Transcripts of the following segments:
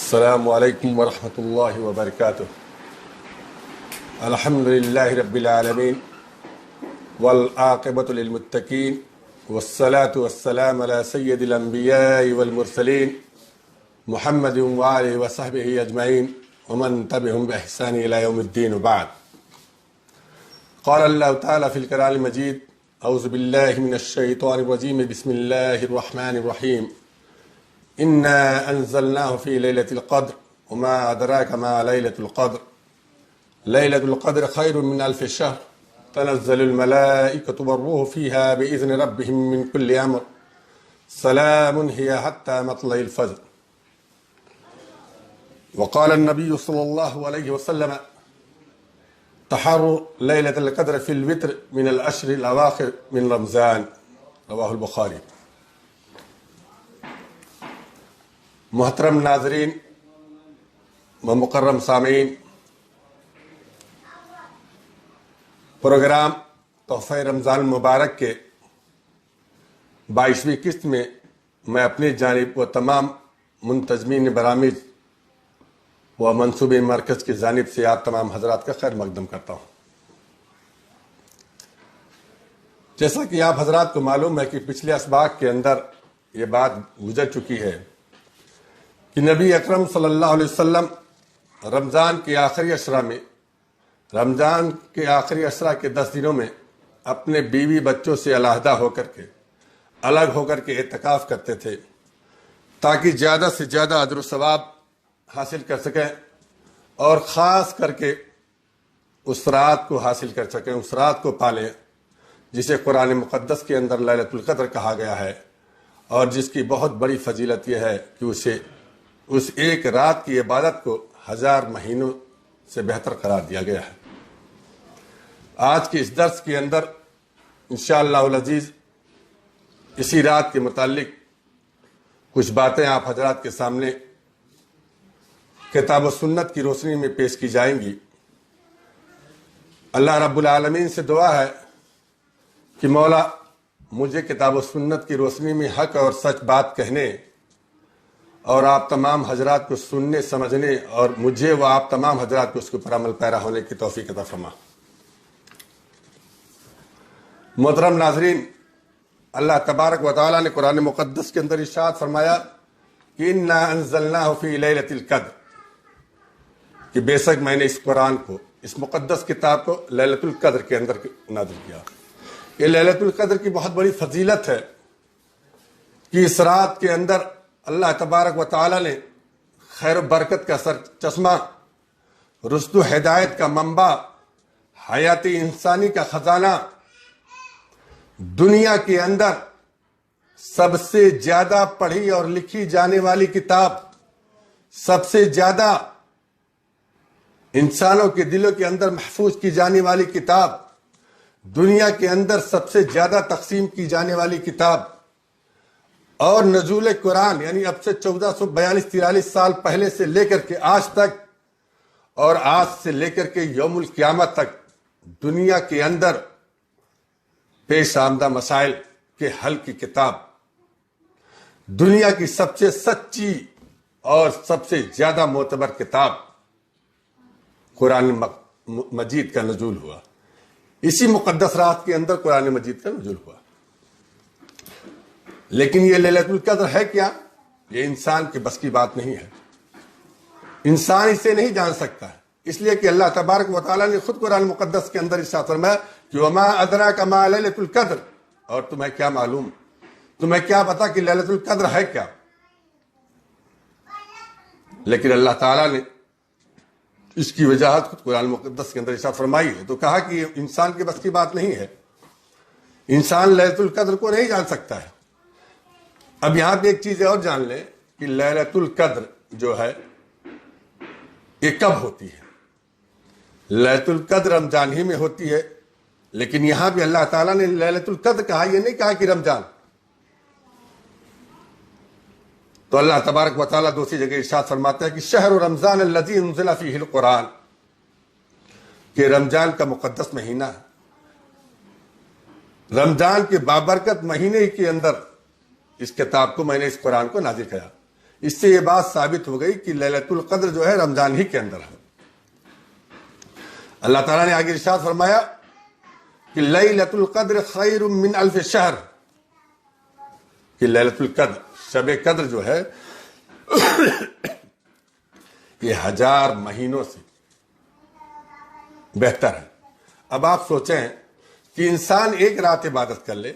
السلام علیکم ورحمۃ اللہ وبرکاتہ۔ الحمد للہ رب العالمین والعاقبۃ للمتقین والصلاة والسلام علی سید الانبیاء والمرسلین محمد وآلہ وصحبہ اجمعین ومن تبعهم بإحسان الى یوم الدین وبعد۔ قال اللہ تعالی فی القرآن المجید اعوذ باللہ من الشیطان الرجیم بسم اللہ الرحمن الرحیم انا انزلناه في ليلة القدر وما ادراك ما ليلة القدر ليلة القدر خير من ألف شهر تنزل الملائكة والروح فيها بإذن ربهم من كل امر سلام هي حتى مطلع الفجر۔ وقال النبي صلى الله عليه وسلم تحروا ليلة القدر في الوتر من العشر الأواخر من رمضان، رواه البخاری۔ محترم ناظرین و مکرم سامعین، پروگرام تحفہ رمضان المبارک کے 22ویں قسط میں میں اپنی جانب و تمام منتظمین برامج و منصوبے مرکز کی جانب سے آپ تمام حضرات کا خیر مقدم کرتا ہوں۔ جیسا کہ آپ حضرات کو معلوم ہے کہ پچھلے اسباق کے اندر یہ بات گزر چکی ہے کہ نبی اکرم صلی اللہ علیہ وسلم رمضان کے آخری عشرہ کے 10 دنوں میں اپنے بیوی بچوں سے علیحدہ ہو کر کے الگ ہو کر کے اعتکاف کرتے تھے تاکہ زیادہ سے زیادہ اجر و ثواب حاصل کر سکیں اور خاص کر کے اس رات کو حاصل کر سکیں، اس رات کو پالیں جسے قرآن مقدس کے اندر لیلۃ القدر کہا گیا ہے، اور جس کی بہت بڑی فضیلت یہ ہے کہ اس ایک رات کی عبادت کو 1000 مہینوں سے بہتر قرار دیا گیا ہے۔ آج کے اس درس کے اندر انشاءاللہ العزیز اسی رات کے متعلق کچھ باتیں آپ حضرات کے سامنے کتاب و سنت کی روشنی میں پیش کی جائیں گی۔ اللہ رب العالمین سے دعا ہے کہ مولا مجھے کتاب و سنت کی روشنی میں حق اور سچ بات کہنے اور آپ تمام حضرات کو سننے سمجھنے اور مجھے و آپ تمام حضرات کو اس کے اوپر عمل پیرا ہونے کی توفیق عطا فرما۔ محترم ناظرین، اللہ تبارک و تعالی نے قرآن مقدس کے اندر ارشاد فرمایا کہ انا انزلناہ فی لیلۃ القدر، کہ بے شک میں نے اس قرآن کو، اس مقدس کتاب کو لیلۃ القدر کے اندر نازل کیا۔ یہ لیلۃ القدر کی بہت بڑی فضیلت ہے کہ اس رات کے اندر اللہ تبارک و تعالی نے خیر و برکت کا سر چشمہ، رشد و ہدایت کا منبع، حیات انسانی کا خزانہ، دنیا کے اندر سب سے زیادہ پڑھی اور لکھی جانے والی کتاب، سب سے زیادہ انسانوں کے دلوں کے اندر محفوظ کی جانے والی کتاب، دنیا کے اندر سب سے زیادہ تقسیم کی جانے والی کتاب، اور نزول قرآن یعنی اب سے 1442-43 سال پہلے سے لے کر کے آج تک، اور آج سے لے کر کے یوم القیامت تک دنیا کے اندر پیش آمدہ مسائل کے حل کی کتاب، دنیا کی سب سے سچی اور سب سے زیادہ معتبر کتاب قرآن مجید کا نزول ہوا۔ اسی مقدس رات کے اندر قرآن مجید کا نزول ہوا۔ لیکن یہ لیلۃ القدر ہے کیا؟ یہ انسان کے بس کی بات نہیں ہے، انسان اسے نہیں جان سکتا ہے، اس لیے کہ اللہ تبارک و تعالیٰ نے خود قرآن مقدس کے اندر ارشاد فرمایا کہ وما ادراک ما لیلۃ القدر، اور تمہیں کیا معلوم، تمہیں کیا پتا کہ لیلۃ القدر ہے کیا؟ لیکن اللہ تعالیٰ نے اس کی وجاہت خود قرآن مقدس کے اندر ارشاد فرمائی ہے، تو کہا کہ یہ انسان کے بس کی بات نہیں ہے، انسان لیلۃ القدر کو نہیں جان سکتا ہے۔ اب یہاں پہ ایک چیز اور جان لیں کہ لیلۃ القدر جو ہے یہ کب ہوتی ہے؟ لیلۃ القدر رمضان ہی میں ہوتی ہے، لیکن یہاں بھی اللہ تعالیٰ نے لیلۃ القدر کہا، یہ نہیں کہا کہ رمضان۔ تو اللہ تبارک و تعالیٰ دوسری جگہ ارشاد فرماتا ہے کہ شہر رمضان الذی انزل فیہ القرآن، کہ رمضان کا مقدس مہینہ ہے، رمضان کے بابرکت مہینے کے اندر اس کتاب کو میں نے، اس قرآن کو نازل کیا۔ اس سے یہ بات ثابت ہو گئی کہ لیلۃ القدر جو ہے رمضان ہی کے اندر ہے۔ اللہ تعالیٰ نے آگے ارشاد فرمایا کہ لیلۃ القدر خیر من الف شہر، کہ لیلۃ القدر شب قدر جو ہے یہ 1000 مہینوں سے بہتر ہے۔ اب آپ سوچیں کہ انسان ایک رات عبادت کر لے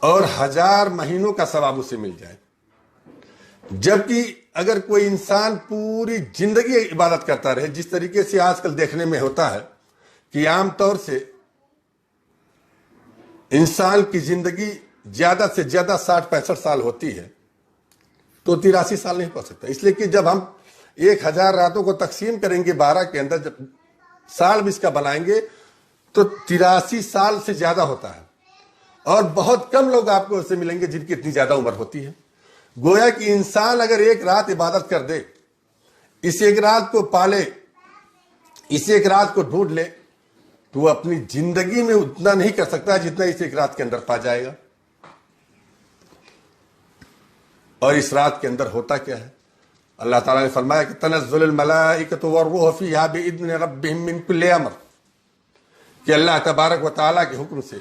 اور 1000 مہینوں کا ثواب اسے مل جائے، جبکہ اگر کوئی انسان پوری زندگی عبادت کرتا رہے، جس طریقے سے آج کل دیکھنے میں ہوتا ہے کہ عام طور سے انسان کی زندگی زیادہ سے زیادہ 60-65 سال ہوتی ہے، تو 83 سال نہیں پہنچ سکتا۔ اس لیے کہ جب ہم 1000 راتوں کو تقسیم کریں گے 12 کے اندر، جب سال بھی اس کا بنائیں گے تو 83 سال سے زیادہ ہوتا ہے، اور بہت کم لوگ آپ کو اسے ملیں گے جن کی اتنی زیادہ عمر ہوتی ہے۔ گویا کہ انسان اگر ایک رات عبادت کر دے، اس ایک رات کو پالے، اس ایک رات کو ڈھونڈ لے، تو وہ اپنی زندگی میں اتنا نہیں کر سکتا جتنا اس ایک رات کے اندر پا جائے گا۔ اور اس رات کے اندر ہوتا کیا ہے؟ اللہ تعالیٰ نے فرمایا کہ تنزل الملائکۃ والروح فیہا بإذن ربہم من کل امر، کہ اللہ تبارک و تعالیٰ کے حکم سے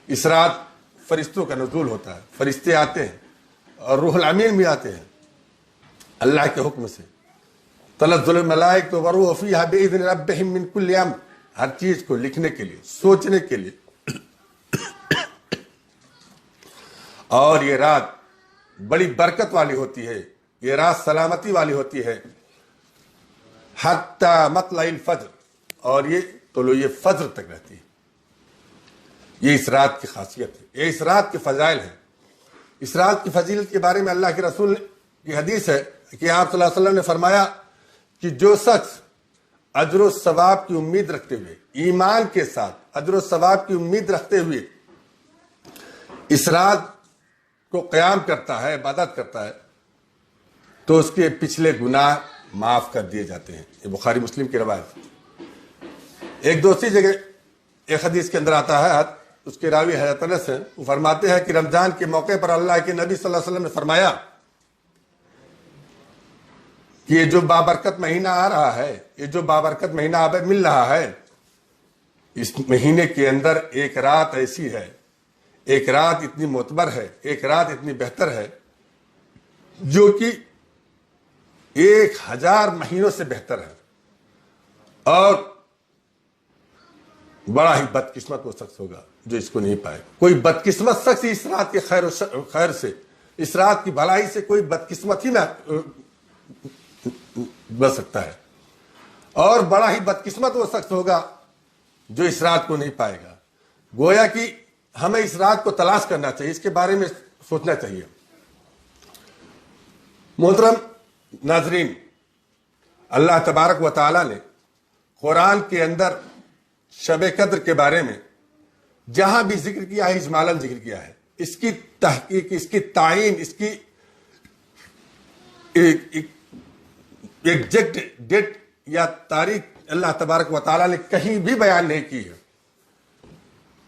اس رات فرشتوں کا نزول ہوتا ہے، فرشتے آتے ہیں اور روح الامین بھی آتے ہیں اللہ کے حکم سے۔ تنزل الملائکۃ والروح فیہا بإذن ربہم من کل امر، ہر چیز کو لکھنے کے لیے، سوچنے کے لیے۔ اور یہ رات بڑی برکت والی ہوتی ہے، یہ رات سلامتی والی ہوتی ہے، حتی مطلع الفجر، اور یہ طلوع فجر تک رہتی ہے۔ یہ اس رات کی خاصیت ہے، یہ اس رات کے فضائل ہیں۔ اس رات کی فضیلت کے بارے میں اللہ کے رسول کی حدیث ہے کہ آپ صلی اللہ علیہ وسلم نے فرمایا کہ جو شخص اجر و ثواب کی امید رکھتے ہوئے، ایمان کے ساتھ اجر و ثواب کی امید رکھتے ہوئے اس رات کو قیام کرتا ہے، عبادت کرتا ہے، تو اس کے پچھلے گناہ معاف کر دیے جاتے ہیں۔ یہ بخاری مسلم کی روایت۔ ایک دوسری جگہ ایک حدیث کے اندر آتا ہے، اس کے راوی حضرت انس ہیں، وہ فرماتے ہیں کہ رمضان کے موقع پر اللہ کے نبی صلی اللہ علیہ وسلم نے فرمایا کہ یہ جو بابرکت مہینہ آ رہا ہے، یہ جو بابرکت مہینہ اب مل رہا ہے، اس مہینے کے اندر ایک رات ایسی ہے، ایک رات اتنی معتبر ہے، ایک رات اتنی بہتر ہے، جو کہ 1000 مہینوں سے بہتر ہے۔ اور بڑا ہی بدقسمت وہ شخص ہوگا جو اس کو نہیں پائے۔ کوئی بدقسمت شخص اس رات کے خیر سے، اس رات کی بھلائی سے کوئی بدقسمت ہی نہ بچ سکتا ہے، اور بڑا ہی بدقسمت وہ شخص ہوگا جو اس رات کو نہیں پائے گا۔ گویا کہ ہمیں اس رات کو تلاش کرنا چاہیے، اس کے بارے میں سوچنا چاہیے۔ محترم ناظرین، اللہ تبارک و تعالی نے قرآن کے اندر شب قدر کے بارے میں جہاں بھی ذکر کیا ہے، اجمالاً ذکر کیا ہے۔ اس کی تحقیق، اس کی تعین، اس کی ایگزیکٹ ڈیٹ یا تاریخ اللہ تبارک و تعالی نے کہیں بھی بیان نہیں کی ہے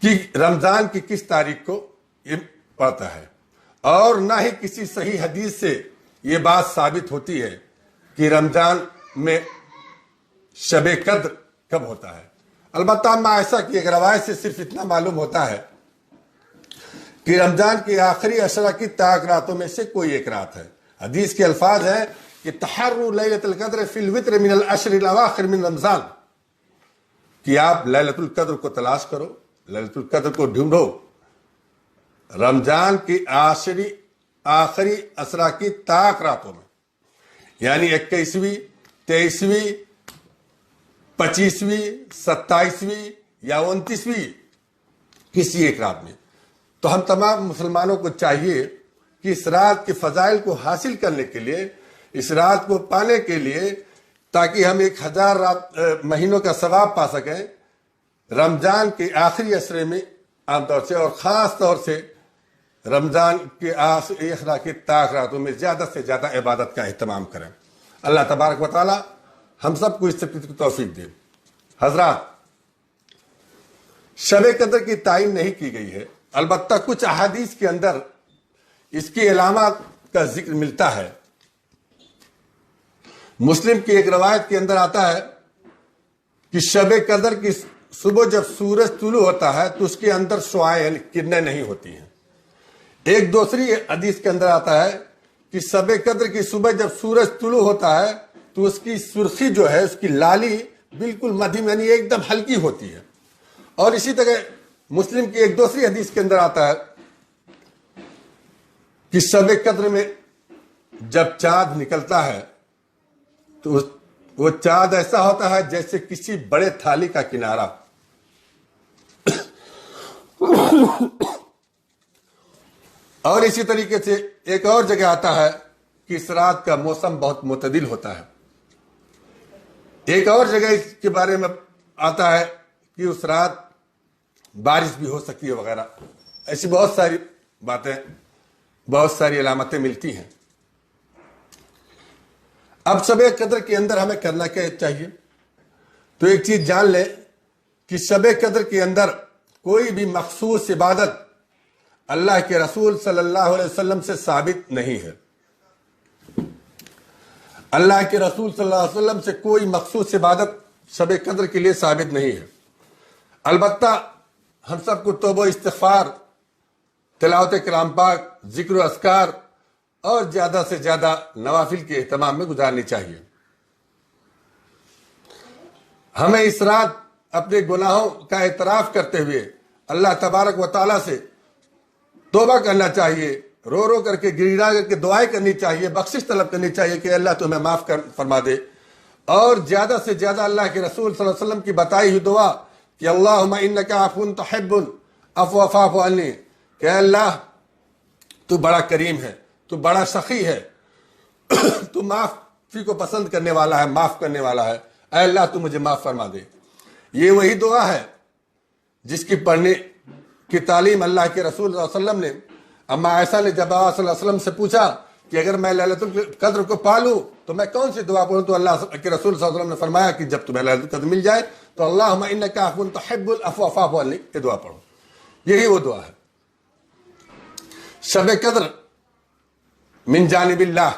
کہ رمضان کی کس تاریخ کو یہ پڑتا ہے، اور نہ ہی کسی صحیح حدیث سے یہ بات ثابت ہوتی ہے کہ رمضان میں شب قدر کب ہوتا ہے۔ البتہ اما ایسا کہ ایک روایت سے صرف اتنا معلوم ہوتا ہے کہ رمضان کی آخری عشرہ کی طاق راتوں میں سے کوئی ایک رات ہے۔ حدیث کے الفاظ ہیں کہ تحروا لیلۃ القدر فی الوتر من العشر الاواخر من رمضان، کہ آپ لیلۃ القدر کو تلاش کرو، لیلۃ القدر کو ڈھونڈو رمضان کی آخری عشرہ کی طاق راتوں میں، یعنی 21ویں، 23ویں، 25ویں، 27ویں یا 29ویں، کسی ایک رات میں۔ تو ہم تمام مسلمانوں کو چاہیے کہ اس رات کے فضائل کو حاصل کرنے کے لیے، اس رات کو پانے کے لیے، تاکہ ہم 1000 مہینوں کا ثواب پا سکیں، رمضان کے آخری عشرے میں عام طور سے، اور خاص طور سے رمضان کے آخری عشرہ کی طاق راتوں میں زیادہ سے زیادہ عبادت کا اہتمام کریں۔ اللہ تبارک و تعالی ہم سب کو اس سے توفیق دے۔ حضرات، شب قدر کی تعین نہیں کی گئی ہے، البتہ کچھ احادیث کے اندر اس کی علامات کا ذکر ملتا ہے۔ مسلم کی ایک روایت کے اندر آتا ہے کہ شب قدر کی صبح جب سورج طلوع ہوتا ہے تو اس کے اندر شعاعیں یعنی کرنیں نہیں ہوتی ہیں۔ ایک دوسری حدیث کے اندر آتا ہے کہ شب قدر کی صبح جب سورج طلوع ہوتا ہے تو اس کی سرخی جو ہے، اس کی لالی بالکل مدھم یعنی ایک دم ہلکی ہوتی ہے۔ اور اسی طرح مسلم کی ایک دوسری حدیث کے اندر آتا ہے کہ شب قدر میں جب چاند نکلتا ہے تو وہ چاند ایسا ہوتا ہے جیسے کسی بڑے تھالی کا کنارہ۔ اور اسی طریقے سے ایک اور جگہ آتا ہے کہ اس رات کا موسم بہت معتدل ہوتا ہے۔ ایک اور جگہ اس کے بارے میں آتا ہے کہ اس رات بارش بھی ہو سکتی ہے وغیرہ۔ ایسی بہت ساری باتیں، بہت ساری علامتیں ملتی ہیں۔ اب شب قدر کے اندر ہمیں کرنا کیا چاہیے؟ تو ایک چیز جان لیں کہ شب قدر کے اندر کوئی بھی مخصوص عبادت اللہ کے رسول صلی اللہ علیہ وسلم سے ثابت نہیں ہے۔ اللہ کے رسول صلی اللہ علیہ وسلم سے کوئی مخصوص عبادت شب قدر کے لیے ثابت نہیں ہے۔ البتہ ہم سب کو توبہ استغفار، تلاوت کلام پاک، ذکر و اذکار اور زیادہ سے زیادہ نوافل کے اہتمام میں گزارنی چاہیے۔ ہمیں اس رات اپنے گناہوں کا اعتراف کرتے ہوئے اللہ تبارک و تعالیٰ سے توبہ کرنا چاہیے، رو رو کر کے گڑگڑا کر کے دعائیں کرنی چاہیے، بخشش طلب کرنی چاہیے کہ اللہ تمہیں معاف فرما دے۔ اور زیادہ سے زیادہ اللہ کے رسول صلی اللہ علیہ وسلم کی بتائی ہوئی دعا کہ اللہم انک عفو تحب العفو فاعف عنی، کہ اللہ تو بڑا کریم ہے، تو بڑا سخی ہے، تو معافی کو پسند کرنے والا ہے، معاف کرنے والا ہے، اے اللہ تو مجھے معاف فرما دے۔ یہ وہی دعا ہے جس کی پڑھنے کی تعلیم اللہ کے رسول صلی اللہ علیہ وسلم نے اما عائشہ نے جب آپ صلی اللہ علیہ وسلم سے پوچھا کہ اگر میں لیلۃ القدر کو پالوں تو میں کون سی دعا پڑھوں، تو اللہ کے رسول صلی اللہ علیہ وسلم نے فرمایا کہ جب تمہیں لیلۃ القدر مل جائے تو اللہم انک عفو تحب العفو فاعف عنی، یہ دعا پڑھو۔ یہی وہ دعا ہے۔ شب قدر من جانب اللہ،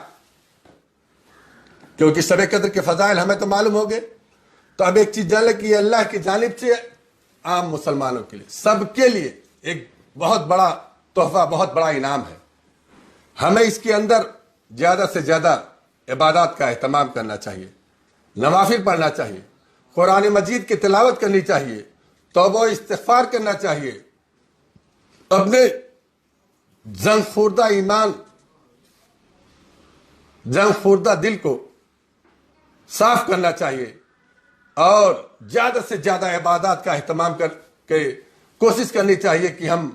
کیونکہ شب قدر کے فضائل ہمیں تو معلوم ہو گئے، تو اب ایک چیز جان لیں کہ یہ اللہ کی جانب سے عام مسلمانوں کے لیے، سب کے لیے ایک بہت بڑا تحفہ، بہت بڑا انعام ہے۔ ہمیں اس کے اندر زیادہ سے زیادہ عبادات کا اہتمام کرنا چاہیے، نوافل پڑھنا چاہیے، قرآن مجید کی تلاوت کرنی چاہیے، توبہ و استغفار کرنا چاہیے، اپنے زنگ خوردہ ایمان، زنگ خوردہ دل کو صاف کرنا چاہیے، اور زیادہ سے زیادہ عبادات کا اہتمام کر کے کوشش کرنی چاہیے کہ ہم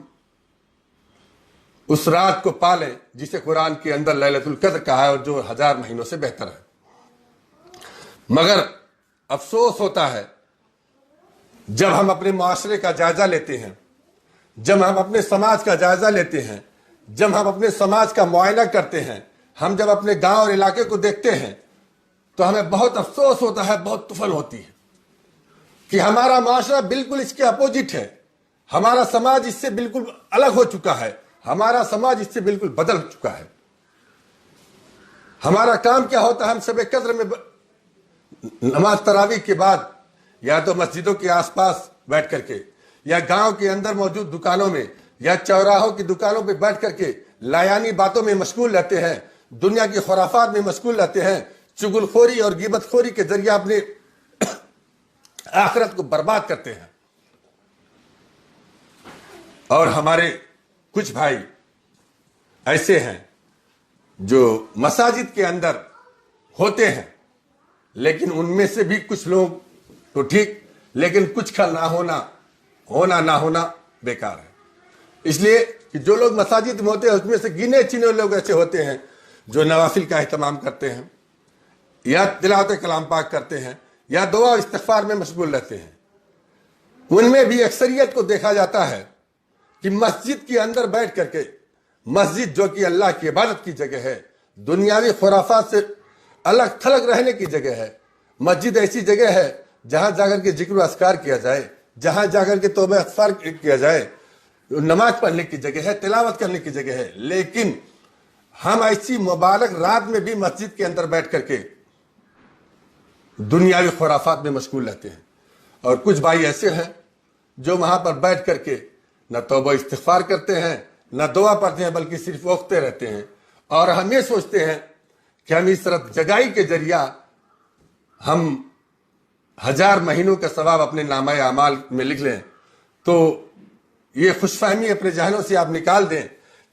اس رات کو پالیں جسے قرآن کے اندر لیلۃ القدر کہا ہے اور جو 1000 مہینوں سے بہتر ہے۔ مگر افسوس ہوتا ہے جب ہم اپنے معاشرے کا جائزہ لیتے ہیں، جب ہم اپنے سماج کا جائزہ لیتے ہیں، جب ہم اپنے سماج کا معائنہ کرتے ہیں، ہم جب اپنے گاؤں اور علاقے کو دیکھتے ہیں تو ہمیں بہت افسوس ہوتا ہے، بہت طفل ہوتی ہے کہ ہمارا معاشرہ بالکل اس کے اپوزٹ ہے، ہمارا سماج اس سے بالکل الگ ہو چکا ہے، ہمارا سماج اس سے بالکل بدل چکا ہے۔ ہمارا کام کیا ہوتا ہے؟ ہم شب قدر میں نماز تراویح کے بعد یا تو مسجدوں کے آس پاس بیٹھ کر کے، یا گاؤں کے اندر موجود دکانوں میں، یا چوراہوں کی دکانوں پہ بیٹھ کر کے لایانی باتوں میں مشغول رہتے ہیں، دنیا کی خرافات میں مشغول رہتے ہیں، چغل خوری اور غیبت خوری کے ذریعے اپنے آخرت کو برباد کرتے ہیں۔ اور ہمارے کچھ بھائی ایسے ہیں جو مساجد کے اندر ہوتے ہیں، لیکن ان میں سے بھی کچھ لوگ تو ٹھیک، لیکن کچھ کا ہونا نہ ہونا بیکار ہے۔ اس لیے کہ جو لوگ مساجد میں ہوتے ہیں اس میں سے گنے چنے لوگ ایسے ہوتے ہیں جو نوافل کا اہتمام کرتے ہیں، یا تلاوت کلام پاک کرتے ہیں، یا دعا استغفار میں مشغول رہتے ہیں۔ ان میں بھی اکثریت کو دیکھا جاتا ہے کہ مسجد کے اندر بیٹھ کر کے، مسجد جو کہ اللہ کی عبادت کی جگہ ہے، دنیاوی خرافات سے الگ تھلگ رہنے کی جگہ ہے، مسجد ایسی جگہ ہے جہاں جا کر کے ذکر و اذکار کیا جائے، جہاں جا کر کے توبہ استغفار کیا جائے، نماز پڑھنے کی جگہ ہے، تلاوت کرنے کی جگہ ہے، لیکن ہم ایسی مبارک رات میں بھی مسجد کے اندر بیٹھ کر کے دنیاوی خرافات میں مشغول رہتے ہیں، اور کچھ بھائی ایسے ہیں جو وہاں پر بیٹھ کر کے نہ توبہ استغفار کرتے ہیں نہ دعا پڑھتے ہیں، بلکہ صرف اوقتے رہتے ہیں، اور ہم یہ سوچتے ہیں کہ ہم اس رت جگائی کے ذریعہ ہم 1000 مہینوں کا ثواب اپنے نامہ اعمال میں لکھ لیں۔ تو یہ خوش فہمی اپنے ذہنوں سے آپ نکال دیں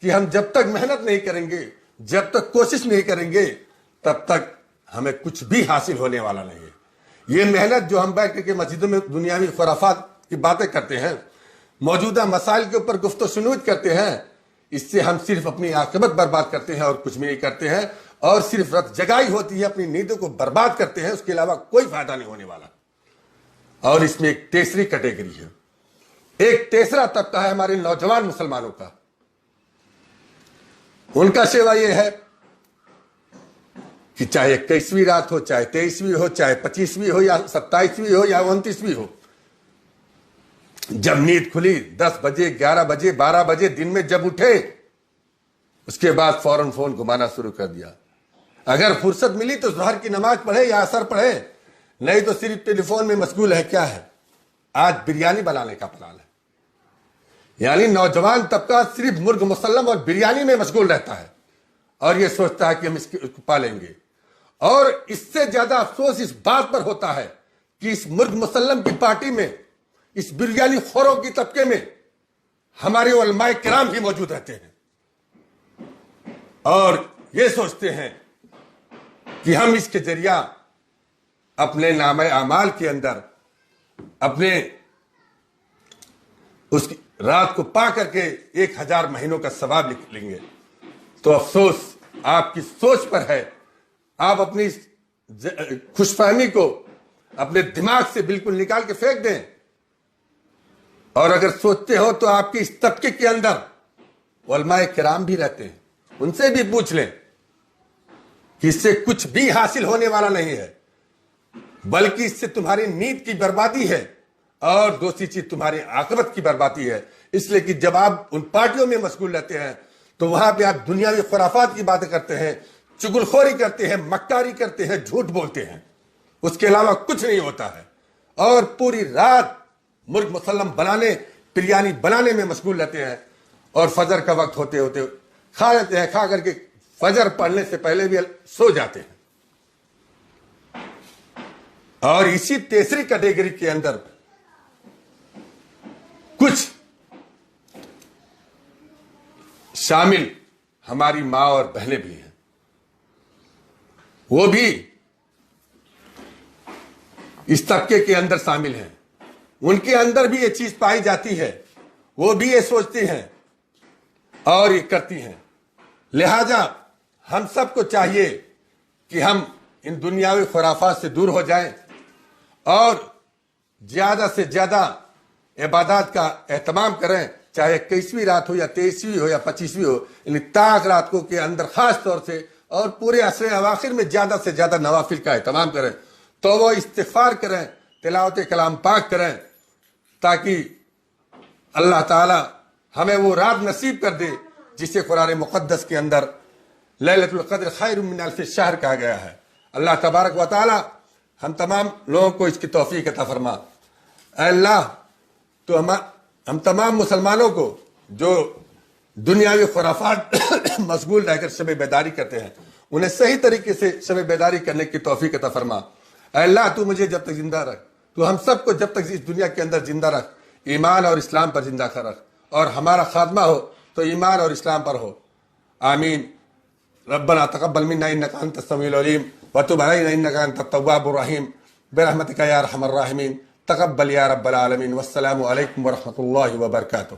کہ ہم جب تک محنت نہیں کریں گے، جب تک کوشش نہیں کریں گے، تب تک ہمیں کچھ بھی حاصل ہونے والا نہیں ہے۔ یہ محنت جو ہم بیٹھ کے مسجدوں میں دنیاوی خرافات کی باتیں کرتے ہیں، موجودہ مسائل کے اوپر گفت و شنود کرتے ہیں، اس سے ہم صرف اپنی عاقبت برباد کرتے ہیں اور کچھ بھی نہیں کرتے ہیں، اور صرف رت جگائی ہوتی ہے، اپنی نیندوں کو برباد کرتے ہیں، اس کے علاوہ کوئی فائدہ نہیں ہونے والا۔ اور اس میں ایک تیسری کیٹیگری ہے، ایک تیسرا طبقہ ہے ہمارے نوجوان مسلمانوں کا۔ ان کا سیوا یہ ہے کہ چاہے 21ویں رات ہو، چاہے 23ویں ہو، چاہے 25ویں ہو یا 27ویں ہو یا 29ویں ہو، جب نیند کھلی 10 بجے 11 بجے 12 بجے دن میں جب اٹھے، اس کے بعد فوراً فون گھمانا شروع کر دیا۔ اگر فرصت ملی تو ظہر کی نماز پڑھے یا عصر پڑھے، نہیں تو صرف ٹیلی فون میں مشغول ہے۔ کیا ہے؟ آج بریانی بنانے کا پلان ہے۔ یعنی نوجوان طبقہ صرف مرغ مسلم اور بریانی میں مشغول رہتا ہے، اور یہ سوچتا ہے کہ ہم اس کو پالیں گے۔ اور اس سے زیادہ افسوس اس بات پر ہوتا ہے کہ اس مرغ مسلم کی پارٹی میں، اس بریانی خوروں کی طبقے میں ہمارے علماء کرام بھی موجود رہتے ہیں، اور یہ سوچتے ہیں کہ ہم اس کے ذریعہ اپنے نامہ اعمال کے اندر اپنے اس رات کو پا کر کے 1000 مہینوں کا ثواب لکھ لیں گے۔ تو افسوس آپ کی سوچ پر ہے۔ آپ اپنی خوش فہمی کو اپنے دماغ سے بالکل نکال کے پھینک دیں، اور اگر سوچتے ہو تو آپ کے اس طبقے کے اندر علماء کرام بھی رہتے ہیں، ان سے بھی پوچھ لیں کہ اس سے کچھ بھی حاصل ہونے والا نہیں ہے، بلکہ اس سے تمہاری نیند کی بربادی ہے، اور دوسری چیز تمہاری عاقبت کی بربادی ہے۔ اس لیے کہ جب آپ ان پارٹیوں میں مشغول رہتے ہیں تو وہاں پہ آپ دنیاوی خرافات کی باتیں کرتے ہیں، چگل خوری کرتے ہیں، مکاری کرتے ہیں، جھوٹ بولتے ہیں، اس کے علاوہ کچھ نہیں ہوتا ہے، اور پوری رات مرغ مسلم بنانے، بریانی بنانے میں مشغول رہتے ہیں، اور فجر کا وقت ہوتے ہوتے کھا لیتے ہیں، کھا کر کے فجر پڑھنے سے پہلے بھی سو جاتے ہیں۔ اور اسی تیسری کیٹیگری کے اندر کچھ شامل ہماری ماں اور بہنیں بھی ہیں، وہ بھی اس طبقے کے اندر شامل ہیں۔ ان کے اندر بھی یہ چیز پائی جاتی ہے، وہ بھی یہ سوچتی ہیں اور یہ کرتی ہیں۔ لہذا ہم سب کو چاہیے کہ ہم ان دنیاوی خرافات سے دور ہو جائیں، اور زیادہ سے زیادہ عبادات کا اہتمام کریں، چاہے 21ویں رات ہو یا 23ویں ہو یا 25ویں ہو، یعنی طاق رات کو کے اندر خاص طور سے، اور پورے عشر اواخر میں زیادہ سے زیادہ نوافل کا اہتمام کریں، توبہ استغفار کریں، تلاوت کلام پاک کریں، تاکہ اللہ تعالی ہمیں وہ رات نصیب کر دے جسے قرآن مقدس کے اندر لیلۃ القدر خیر من الف شہر کہا گیا ہے۔ اللہ تبارک و تعالی ہم تمام لوگوں کو اس کی توفیق عطا فرما۔ اے اللہ، تو ہم تمام مسلمانوں کو جو دنیاوی خرافات مشغول رہ کر شب بیداری کرتے ہیں، انہیں صحیح طریقے سے شب بیداری کرنے کی توفیق عطا فرما۔ اے اللہ، تو مجھے جب تک زندہ رکھ، تو ہم سب کو جب تک اس دنیا کے اندر زندہ رکھ، ایمان اور اسلام پر زندہ کر رکھ، اور ہمارا خاتمہ ہو تو ایمان اور اسلام پر ہو۔ آمین۔ ربنا تقبل منا انك انت السميع العليم وتب علينا انك انت التواب الرحيم برحمتك يا ارحم الراحمين۔ تقبل يا رب العالمين، والسلام عليكم ورحمة الله وبركاته۔